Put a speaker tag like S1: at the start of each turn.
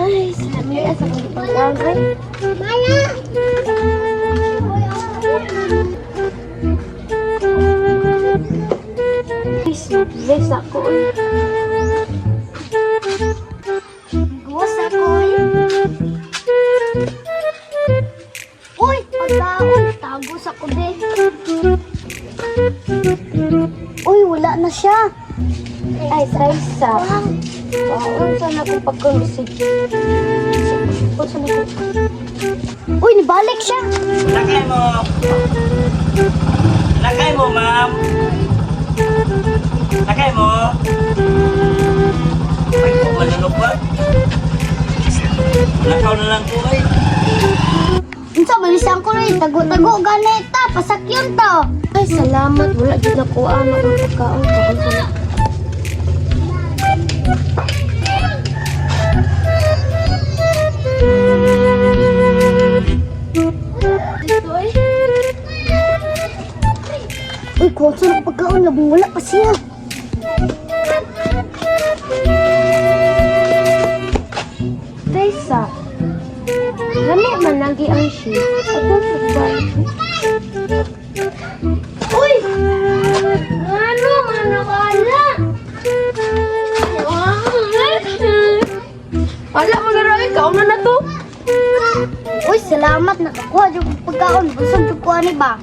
S1: Ay, salamat sa pagkaon. Maya! Bless ako. Guwas ako. Uy, pagkaon. Tago sa kubi. Uy, wala na siya. Ay, Raisa. Wow, sana ko pagkalusig. Uy, nibalik siya.
S2: Lakay mo. Lakay mo, ma'am. Lakay mo. Ay, malunok ba? Lakaw na lang ko ay.
S1: Unsa balisan ko rin, tago-tago ganita, pasakyon to. Ay, salamat, wala jud na ko ang pagkaon sa. Uy, kung saan pagkaon, labong wala pa siya. Tessa, lami man lagi ang siya. Ano ba? Uy! Ano, manakala?
S3: Wala, mag-arawin ka. Una na to.
S1: Uy, salamat. Nakakuha dyan kong pagkaon. Busog dyan kuha ni ba?